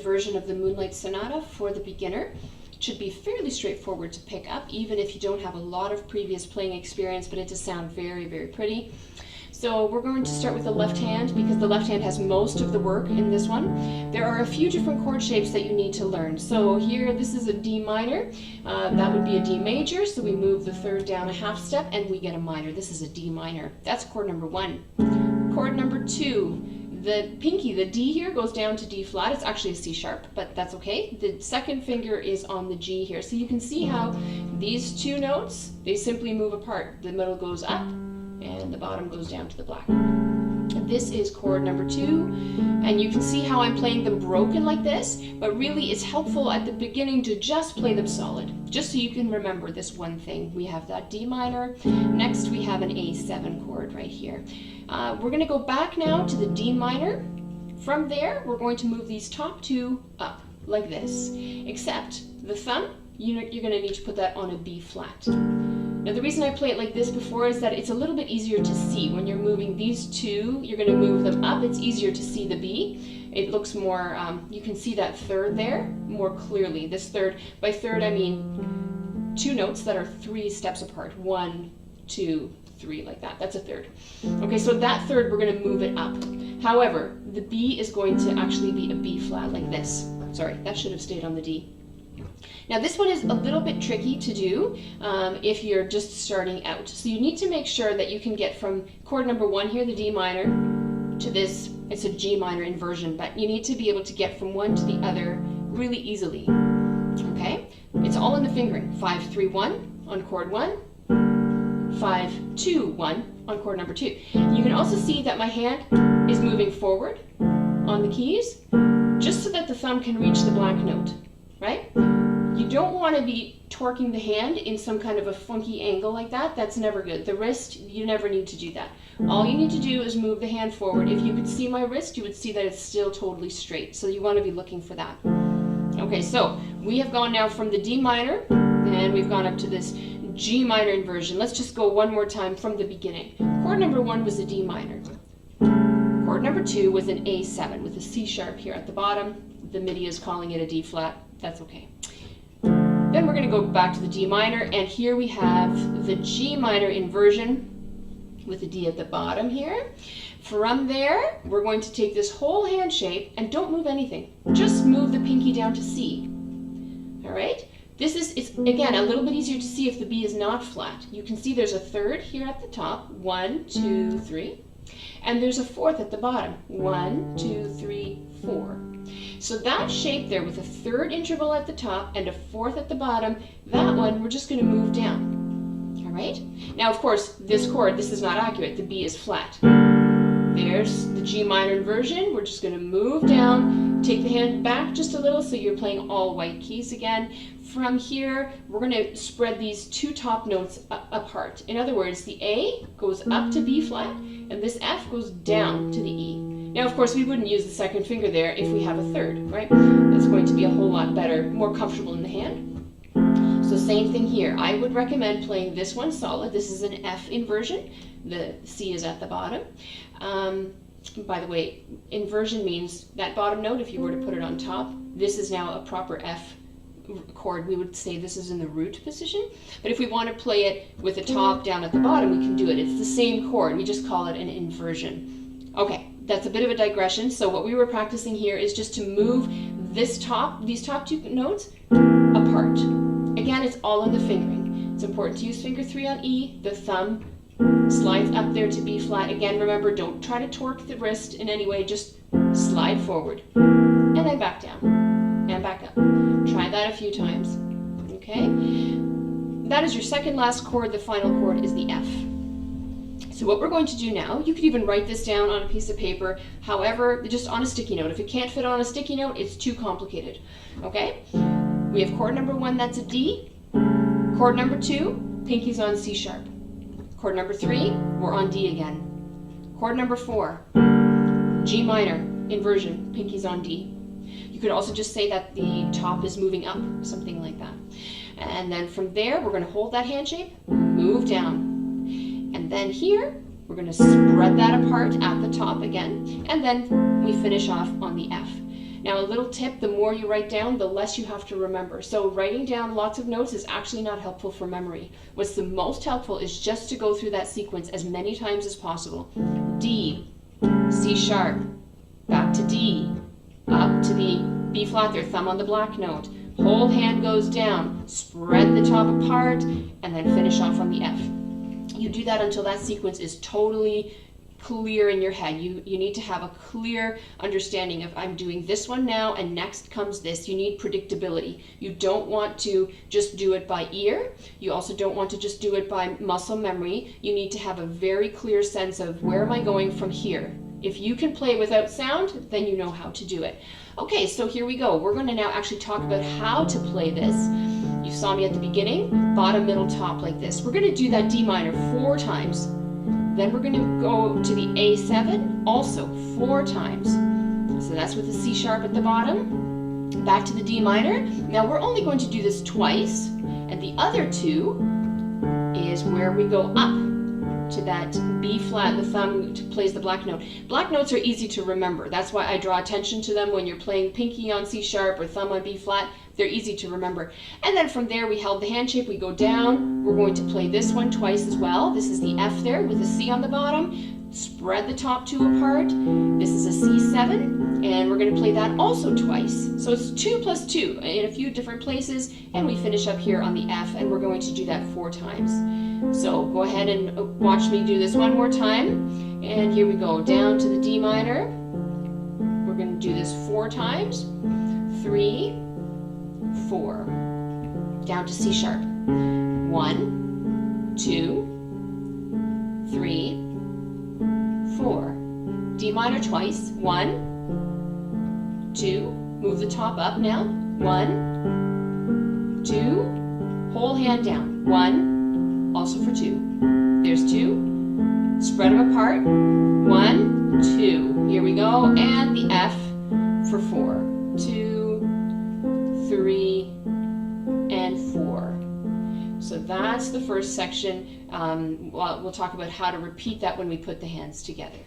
version of the Moonlight Sonata for the beginner. It should be fairly straightforward to pick up, even if you don't have a lot of previous playing experience, but it does sound very, very pretty. So we're going to start with the left hand because the left hand has most of the work in this one. There are a few different chord shapes that you need to learn. So here, this is a D minor. That would be a D major, so we move the third down a half step and we get a minor. This is a D minor. That's chord number 1. Chord number 2. The pinky, the D here, goes down to D flat. It's actually a C sharp, but that's okay. The second finger is on the G here. So you can see how these two notes, they simply move apart. The middle goes up and the bottom goes down to the black. This is chord number 2, and you can see how I'm playing them broken like this, but really it's helpful at the beginning to just play them solid, just so you can remember this one thing. We have that D minor. Next we have an A7 chord right here. We're going to go back now to the D minor. From there, we're going to move these top 2 up like this, except the thumb, you're going to need to put that on a B flat. Now the reason I play it like this before is that it's a little bit easier to see. When you're moving these 2, you're going to move them up. It's easier to see the B. It looks more, you can see that third there more clearly. This third, by third I mean 2 notes that are 3 steps apart. 1, 2, 3, like that. That's a third. Okay, so that third we're going to move it up. However, the B is going to actually be a B flat like this. Sorry, that should have stayed on the D. Now this one is a little bit tricky to do if you're just starting out. So you need to make sure that you can get from chord number 1 here, the D minor, to this, it's a G minor inversion, but you need to be able to get from one to the other really easily. Okay? It's all in the fingering. 5, 3, 1 on chord 1, 5, 2, 1 on chord number 2. You can also see that my hand is moving forward on the keys just so that the thumb can reach the black note, right? You don't want to be torquing the hand in some kind of a funky angle like that. That's never good. The wrist, you never need to do that. All you need to do is move the hand forward. If you could see my wrist, you would see that it's still totally straight. So you want to be looking for that. Okay, so we have gone now from the D minor, and we've gone up to this G minor inversion. Let's just go one more time from the beginning. Chord number 1 was a D minor. Chord number 2 was an A7 with a C sharp here at the bottom. The MIDI is calling it a D flat. That's okay. Then we're going to go back to the D minor, and here we have the G minor inversion with the D at the bottom here. From there, we're going to take this whole hand shape, and don't move anything. Just move the pinky down to C. All right? It's again a little bit easier to see if the B is not flat. You can see there's a third here at the top, 1, 2, 3, and there's a fourth at the bottom, 1, 2, 3, 4. So that shape there with a third interval at the top and a fourth at the bottom, that one we're just going to move down. All right? Now, of course, this chord, this is not accurate. The B is flat. There's the G minor inversion. We're just going to move down, take the hand back just a little so you're playing all white keys again. From here, we're going to spread these 2 top notes apart. In other words, the A goes up to B flat, and this F goes down to the E. Now, of course, we wouldn't use the second finger there if we have a third, right? That's going to be a whole lot better, more comfortable in the hand. So same thing here. I would recommend playing this one solid. This is an F inversion. The C is at the bottom. By the way, inversion means that bottom note, if you were to put it on top, this is now a proper F chord. We would say this is in the root position. But if we want to play it with the top down at the bottom, we can do it. It's the same chord. We just call it an inversion. Okay. That's a bit of a digression. So what we were practicing here is just to move these top 2 notes apart. Again, it's all in the fingering. It's important to use finger 3 on E. The thumb slides up there to B flat. Again, remember, don't try to torque the wrist in any way. Just slide forward and then back down and back up. Try that a few times. Okay? That is your second last chord. The final chord is the F. So what we're going to do now, you could even write this down on a piece of paper, however, just on a sticky note. If it can't fit on a sticky note, it's too complicated. Okay? We have chord number 1, that's a D. Chord number 2, pinky's on C sharp. Chord number 3, we're on D again. Chord number 4, G minor, inversion, pinky's on D. You could also just say that the top is moving up, something like that. And then from there, we're going to hold that hand shape, move down. And then here, we're going to spread that apart at the top again, and then we finish off on the F. Now, a little tip, the more you write down, the less you have to remember. So writing down lots of notes is actually not helpful for memory. What's the most helpful is just to go through that sequence as many times as possible. D, C sharp, back to D, up to the B flat there, thumb on the black note. Whole hand goes down, spread the top apart, and then finish off on the F. You do that until that sequence is totally clear in your head. You need to have a clear understanding of, I'm doing this one now and next comes this. You need predictability. You don't want to just do it by ear. You also don't want to just do it by muscle memory. You need to have a very clear sense of, where am I going from here? If you can play without sound, then you know how to do it. Okay, so here we go. We're going to now actually talk about how to play this. You saw me at the beginning, bottom, middle, top like this. We're going to do that D minor 4 times. Then we're going to go to the A7, also 4 times. So that's with the C sharp at the bottom. Back to the D minor. Now we're only going to do this twice, and the other 2 is where we go up to that B flat, the thumb plays the black note. Black notes are easy to remember. That's why I draw attention to them when you're playing pinky on C sharp or thumb on B flat. They're easy to remember. And then from there we held the hand shape, we go down. We're going to play this one twice as well. This is the F there with the C on the bottom. Spread the top 2 apart. This is a C7, and we're going to play that also twice. So it's 2 plus 2 in a few different places, and we finish up here on the F, and we're going to do that 4 times. So go ahead and watch me do this one more time. And here we go, down to the D minor. We're going to do this 4 times. 3, 4. Down to C sharp. 1, 2, 3, 4. D minor twice. 1, 2. Move the top up now. 1, 2. Whole hand down. 1. Also for 2. There's 2. Spread them apart. 1, 2. Here we go. And the F for 4. 2, 3, and 4. So that's the first section. We'll talk about how to repeat that when we put the hands together.